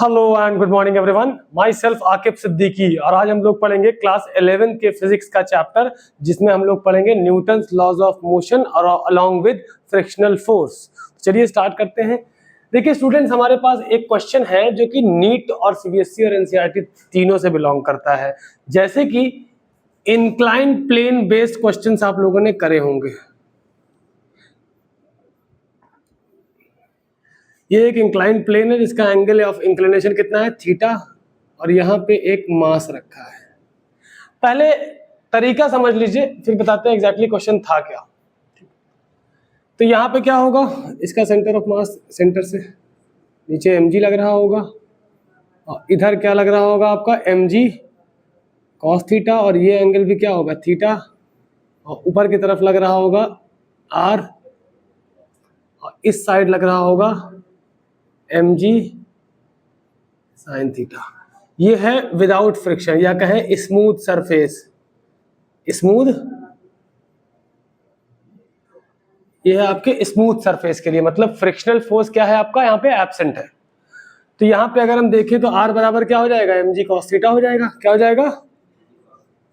Hello and good morning everyone, my self Aqib Siddiqui. और आज हम लोग पढ़ेंगे क्लास 11 के फिजिक्स का चैप्टर, जिसमें हम लोग पढ़ेंगे न्यूटन्स लॉज ऑफ मोशन और अलॉन्ग विद फ्रिक्शनल फोर्स। चलिए स्टार्ट करते हैं। देखिए स्टूडेंट्स, हमारे पास एक क्वेश्चन है जो कि नीट और सीबीएसई और एनसीईआरटी तीनों से बिलोंग करता है। जैसे कि इंक्लाइंड प्लेन बेस्ड क्वेश्चंस आप लोगों ने करे होंगे। ये एक इंक्लाइंड प्लेन है जिसका एंगल ऑफ इंक्लिनेशन कितना है, थीटा, और यहाँ पे एक मास रखा है। पहले तरीका समझ लीजिए, फिर बताते हैं एग्जैक्टली क्वेश्चन था क्या। तो यहाँ पे क्या होगा, इसका सेंटर ऑफ मास सेंटर से नीचे mg लग रहा होगा, और इधर क्या लग रहा होगा आपका mg cos थीटा, और ये एंगल भी क्या होगा, थीटा, और ऊपर की तरफ लग रहा होगा r, और इस साइड लग रहा होगा mg sin थीटा। ये है विदाउट फ्रिक्शन, या कहें स्मूथ सरफेस। स्मूथ, ये है आपके स्मूथ सरफेस के लिए, मतलब फ्रिक्शनल फोर्स क्या है आपका यहाँ पे एब्सेंट है। तो यहाँ पे अगर हम देखें तो r बराबर क्या हो जाएगा, mg cos थीटा हो जाएगा। क्या हो जाएगा,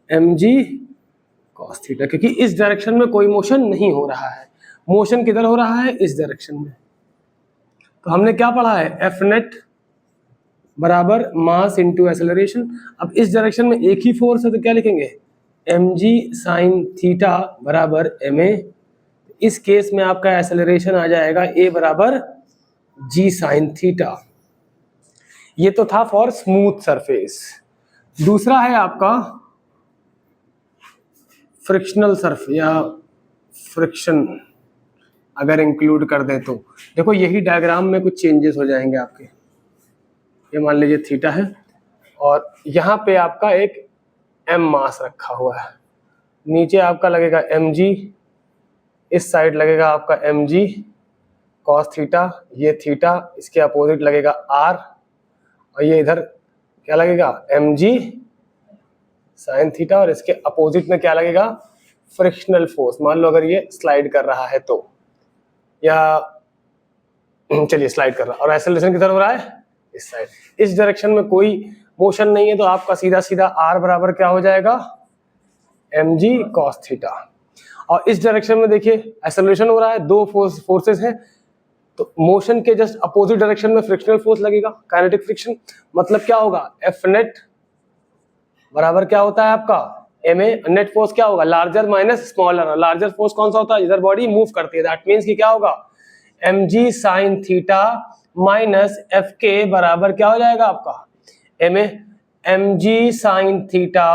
mg cos थीटा, क्योंकि इस डायरेक्शन में कोई मोशन नहीं हो रहा है। मोशन किधर हो रहा है, इस डायरेक्शन में। तो हमने क्या पढ़ा है, एफ नेट बराबर मास इंटू एक्सेलरेशन। अब इस डायरेक्शन में एक ही फोर्स है तो क्या लिखेंगे, mg sin थीटा बराबर ma। इस केस में आपका एक्सेलरेशन आ जाएगा a बराबर g sin थीटा। ये तो था फॉर स्मूथ सरफेस। दूसरा है आपका फ्रिक्शनल सरफेस, या फ्रिक्शन अगर इंक्लूड कर दे तो देखो यही डायग्राम में कुछ चेंजेस हो जाएंगे आपके। ये मान लीजिए थीटा है, और यहाँ पे आपका एक m मास रखा हुआ है, नीचे आपका लगेगा mg, इस साइड लगेगा आपका mg cos थीटा, ये थीटा, इसके अपोजिट लगेगा r, और ये इधर क्या लगेगा, mg sin थीटा, और इसके अपोजिट में क्या लगेगा, फ्रिक्शनल फोर्स। मान लो अगर ये स्लाइड कर रहा है तो, या चलिए स्लाइड कर रहा है, और एक्सेलरेशन किधर हो रहा है, इस साइड। इस डायरेक्शन में कोई मोशन नहीं है, तो आपका सीधा सीधा r बराबर क्या हो जाएगा, mg cos थीटा। और इस डायरेक्शन में देखिए एक्सेलरेशन हो रहा है, दो फोर्सेस हैं, तो मोशन के जस्ट अपोजिट डायरेक्शन में फ्रिक्शनल फोर्स लगेगा, काइनेटिक फ्रिक्शन। मतलब क्या होगा, एफ नेट बराबर क्या होता है आपका ma। नेट फोर्स क्या होगा, larger minus smaller. Larger force कौन सा होता है, इधर बॉडी मूव करती है, दैट मींस कि क्या होगा, mg sin theta minus F के बराबर क्या हो जाएगा आपका ma। mg sin theta,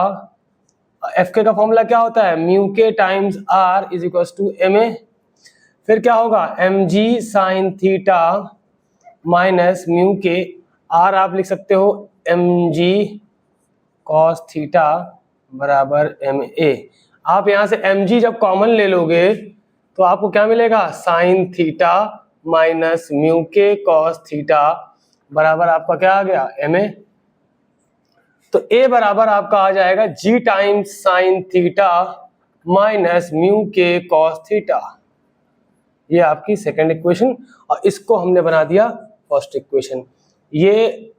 F K का फॉर्मूला क्या होता है, म्यू के times r is equal to ma। फिर क्या होगा, mg sin theta minus mu K, r आप लिख सकते हो mg cos थीटा बराबर ma। आप यहां से mg जब कॉमन ले लोगे तो आपको क्या मिलेगा, sin theta minus mu K cos theta बराबर आपका क्या आ गया, ma। तो a बराबर आपका आ जाएगा g times sin theta minus mu K cos theta. ये आपकी सेकंड इक्वेशन, और इसको हमने बना दिया फर्स्ट इक्वेशन। ये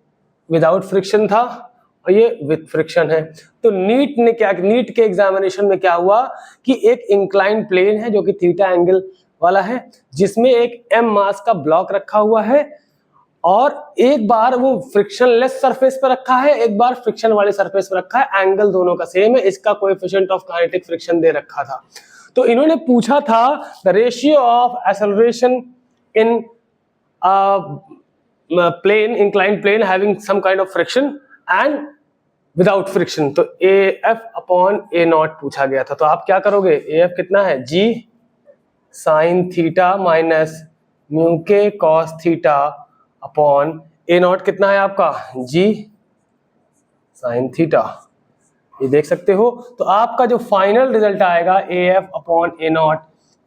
विदाउट फ्रिक्शन था और ये विद फ्रिक्शन है। तो नीट ने क्या, नीट के एग्जामिनेशन में क्या हुआ कि एक इंक्लाइंड प्लेन है जो कि थीटा एंगल वाला है, जिसमें एक m मास का ब्लॉक रखा हुआ है, और एक बार वो फ्रिक्शनलेस सरफेस पर रखा है, एक बार फ्रिक्शन वाले सरफेस पर रखा है। एंगल दोनों का सेम है, इसका कोएफिशिएंट ऑफ काइनेटिक फ्रिक्शन दे रखा था। तो इन्होंने पूछा था the ratio of acceleration in plane, inclined plane having some kind of friction and without friction. तो AF अपॉन A0 पूछा गया था। तो आप क्या करोगे, AF कितना है, G sin theta minus mu K cos theta upon A0 कितना है आपका, G sin थीटा। ये देख सकते हो। तो आपका जो फाइनल रिजल्ट आएगा AF अपॉन A0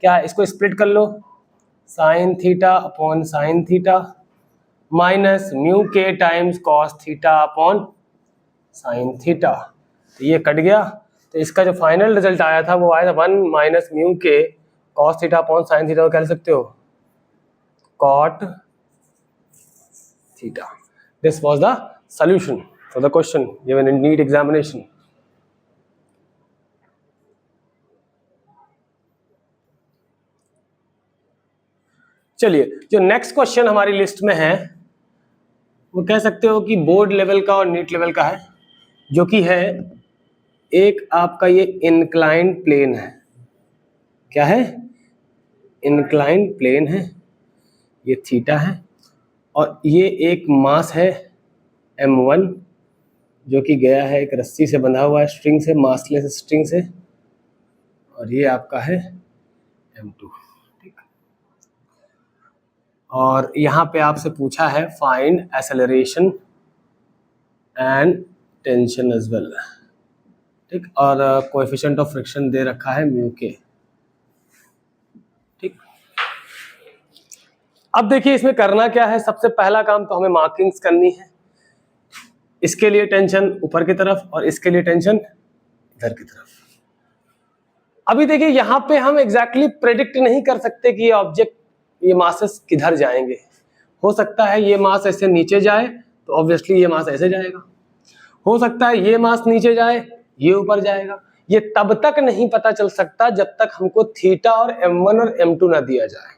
क्या है, इसको स्प्लिट कर लो, sin theta upon sin theta minus mu के times cos theta upon sin theta. तो ये कट गया, तो इसका जो फाइनल रिजल्ट आया था वो आया था 1 minus mu K cos theta upon sin theta, को कह सकते हो cot theta. This was the solution for the question given in NEET examination. चलिए, जो नेक्स्ट क्वेश्चन हमारी लिस्ट में है वो कह सकते हो कि बोर्ड लेवल का और नीट लेवल का है, जो कि है एक आपका ये इंक्लाइंड प्लेन है। क्या है? इंक्लाइंड प्लेन है, ये थीटा है, और ये एक मास है m1 जो कि गया है एक रस्सी से बंधा हुआ है, स्ट्रिंग से, मासलेस स्ट्रिंग से, और ये आपका है m2। और यहाँ पे आपसे पूछा है find acceleration and tension as well, ठीक, और कोएफिशिएंट ऑफ फ्रिक्शन दे रखा है म्यू के, ठीक। अब देखिए इसमें करना क्या है, सबसे पहला काम तो हमें मार्किंग्स करनी है। इसके लिए टेंशन ऊपर की तरफ और इसके लिए टेंशन इधर की तरफ। अभी देखिए यहाँ पे हम एग्जैक्टली प्रेडिक्ट नहीं कर सकते कि ये ऑब्जेक्ट, ये मासेस किधर जाएंगे। हो सकता है ये मास ऐसे नीचे जाए तो ऑब्वियसली ये मास ऐसे जाएगा, हो सकता है ये मास नीचे जाए ये ऊपर जाएगा। ये तब तक नहीं पता चल सकता जब तक हमको थीटा और m1 और m2 ना दिया जाए।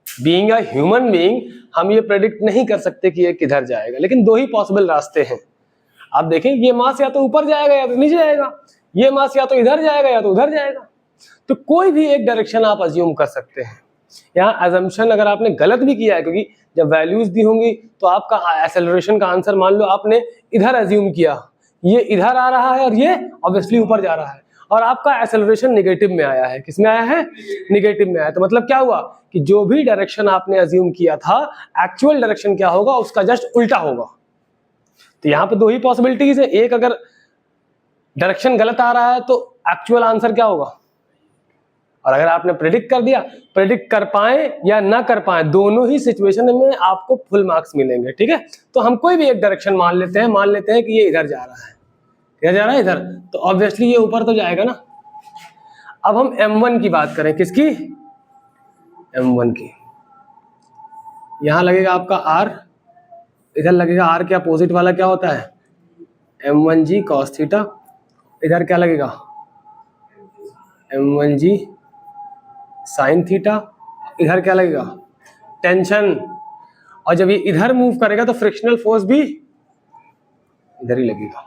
बीइंग अ ह्यूमन बीइंग हम ये प्रेडिक्ट नहीं कर सकते कि ये किधर जाएगा, लेकिन दो ही पॉसिबल रास्ते हैं। आप देखें ये मास या तो ऊपर जाएगा या तो नीचे जाएगा, ये मास या तो इधर जाएगा या तो उधर जाएगा। तो कोई भी एक डायरेक्शन आप अज्यूम कर सकते हैं। यहाँ अजम्पशन अगर आपने गलत भी किया है, क्योंकि जब वैल्यूज दी होंगी तो आपका एक्सेलरेशन का आंसर मान लो आपने इधर अज्यूम किया, ये इधर आ रहा है और ये ऑब्वियसली ऊपर जा रहा है, और आपका एक्सेलरेशन नेगेटिव में आया है। किसमें आया है? नेगेटिव में आया। तो मतलब क्या हुआ कि जो भी डायरेक्शन आपने अज्यूम किया था, एक्चुअल डायरेक्शन क्या होगा उसका जस्ट उल्टा होगा। तो यहाँ पे दो ही पॉसिबिलिटीज है, एक अगर डायरेक्शन गलत आ रहा है तो एक्चुअल आंसर क्या होगा, और अगर आपने प्रेडिक्ट कर दिया, प्रेडिक्ट कर पाए या ना कर पाए, दोनों ही सिचुएशन में आपको फुल मार्क्स मिलेंगे, ठीक है। तो हम कोई भी एक डायरेक्शन मान लेते हैं कि ये इधर जा रहा है, इधर जा रहा है इधर, तो ऑब्वियसली ये ऊपर तो जाएगा ना। अब हम m1 की बात करें, किसकी? m1 की। यहां लगेगा आपका r, इधर लगेगा r के अपोजिट वाला क्या होता है? m1g cos theta. इधर क्या लगेगा? m1g sine theta. इधर क्या लगेगा? टेंशन। और जब ये इधर मूव करेगा तो फ्रिक्शनल फोर्स भी इधर ही लगेगा।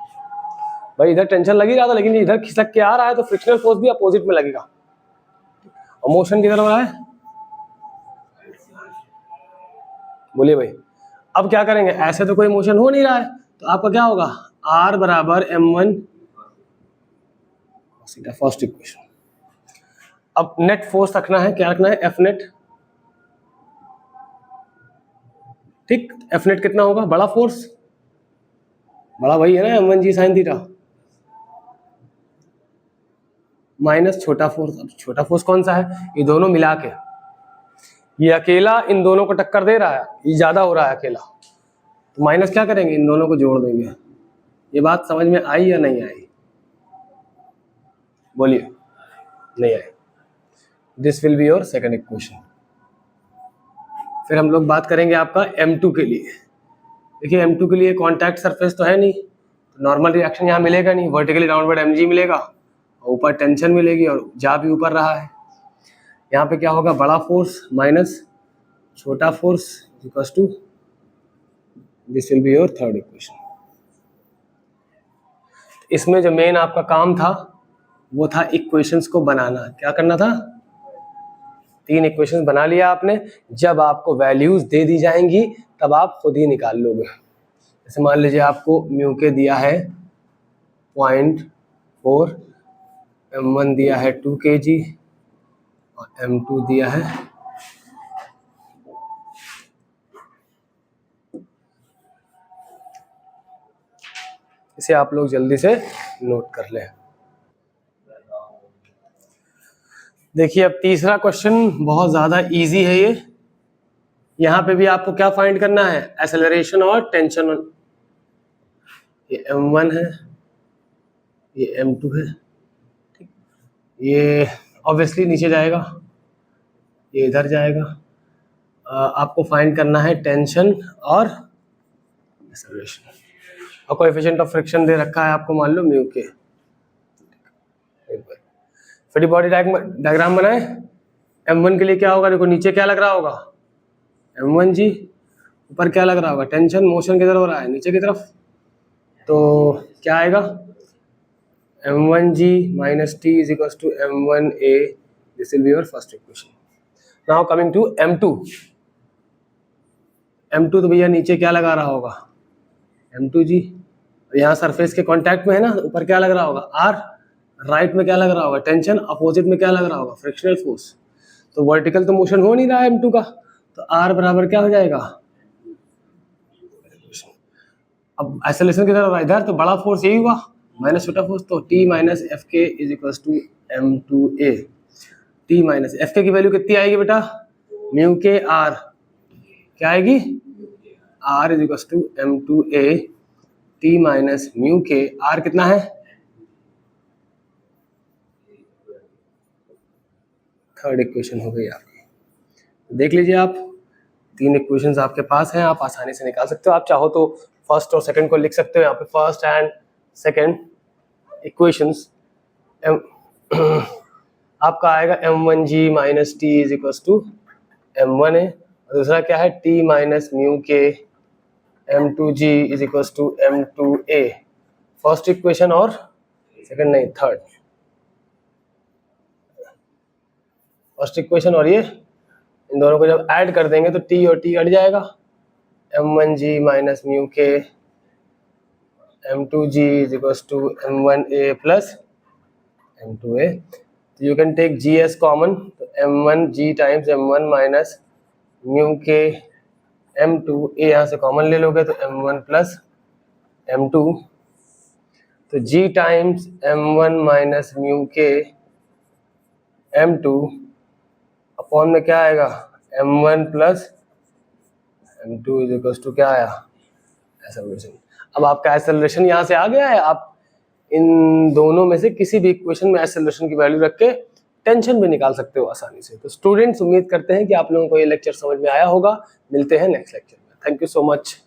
भाई इधर टेंशन लग ही रहा था, लेकिन इधर खिसक के आ रहा है तो फ्रिक्शनल फोर्स भी अपोजिट में लगेगा। और मोशन किधर हो रहा है? बोलिए भाई। अब क्या करेंगे? ऐसे तो कोई मोशन हो नहीं रहा है, तो आपका क्या होगा? r बराबर m1 फर्स्ट इक्वेशन। अब नेट फोर्स रखना है, क्या रखना है? एफ नेट, ठीक। एफ नेट कितना होगा? बड़ा फोर्स, बड़ा वही है ना m1g साइन थीटा, माइनस छोटा फोर्स। अब छोटा फोर्स कौन सा है? ये दोनों मिला के, ये अकेला इन दोनों को टक्कर दे रहा है, ये ज्यादा हो रहा है अकेला, तो माइनस क्या करेंगे? इन दोनों को जोड़ देंगे। ये बात समझ में आई या नहीं आई? बोलिए। नहीं आई। This will be your second equation. फिर हम लोग बात करेंगे आपका m2 के लिए। देखिए m2 के लिए कॉन्टैक्ट सरफेस तो है नहीं, तो नॉर्मल रिएक्शन यहाँ मिलेगा नहीं, वर्टिकली डाउनवर्ड mg मिलेगा, और ऊपर टेंशन मिलेगी और जा भी ऊपर रहा है। यहाँ पे क्या होगा? बड़ा फोर्स माइनस छोटा force equals to, this will be your third equation. इसमें जो मेन आपका काम था वो था इक्वेशंस को बनाना। क्या करना था? 3 इक्वेशंस बना लिया आपने। जब आपको वैल्यूज दे दी जाएंगी तब आप खुद ही निकाल लोगे। जैसे मान लीजिए आपको म्यू के दिया है 0.4, m1 दिया है 2 kg और m2 दिया है इसे आप लोग जल्दी से नोट कर लें। देखिए अब तीसरा क्वेश्चन बहुत ज्यादा इजी है ये। यहाँ पे भी आपको क्या फाइंड करना है? एक्सेलरेशन और टेंशन। ये m1 है, ये m2 है, ठीक। ये ऑब्वियसली नीचे जाएगा, ये इधर जाएगा। आपको फाइंड करना है टेंशन और एक्सेलरेशन। और कोएफिशिएंट ऑफ फ्रिक्शन दे रखा है आपको, मान लो म्यू के। फिर बॉडी डायग्राम बनाए। M1 के लिए क्या होगा, देखो नीचे क्या लग रहा होगा M1 जी, ऊपर क्या लग रहा होगा टेंशन, मोशन किधर हो रहा है नीचे की तरफ, तो क्या आएगा M1G minus T is equals to M1A. This will be your first equation. Now coming to M2. M2 तो भैया नीचे क्या लगा रहा होगा M2G, यहाँ सरफेस के कांटेक्ट में है ना, ऊपर क्या लग रहा होगा R, राइट में क्या लग रहा होगा टेंशन, अपोजिट में क्या लग रहा होगा फ्रिक्शनल फोर्स। तो वर्टिकल तो मोशन हो नहीं रहा है M2 का, तो R बराबर क्या हो जाएगा, अब आइसोलेशन की तरफ इधर तो बड़ा फोर्स यही हुआ माइनस छोटा फोर्स, तो T minus F K is equal to M2A। T minus F K की वैल्यू कितनी आएगी बेटा, म्यू के R, क्या आएगी R is equal to M2A T minus mu K, R कितना है, थर्ड इक्वेशन हो गई आपकी। देख लीजिए आप, तीन इक्वेशंस आपके पास हैं, आप आसानी से निकाल सकते हो। आप चाहो तो फर्स्ट और सेकंड को लिख सकते हो यहाँ पे, फर्स्ट एंड सेकंड इक्वेशंस। आपका आएगा M1G minus T is equal to M1A, और दूसरा क्या है T minus mu K M2G is equal to M2A। First equation और सेकंड नहीं, थर्ड। फर्स्ट इक्वेशन और ये, इन दोनों को जब ऐड कर देंगे तो T और T कट जाएगा, M1G minus mu K M2G is equals to M1A plus M2A. तो you can take G as common, तो M1G times M1 minus mu के M2A यहाँ से कॉमन ले लोगे तो M1 plus M2, तो G times M1 minus mu के M2 अपॉन में क्या आएगा M1 plus M2 is equals to क्या आया एक्सेलरेशन। अब आपका एक्सेलरेशन यहाँ से आ गया है, आप इन दोनों में से किसी भी इक्वेशन में एक्सेलरेशन की वैल्यू रख के टेंशन भी निकाल सकते हो आसानी से। तो स्टूडेंट्स, उम्मीद करते हैं कि आप लोगों को ये लेक्चर समझ में आया होगा। मिलते हैं नेक्स्ट लेक्चर में। Thank you so much.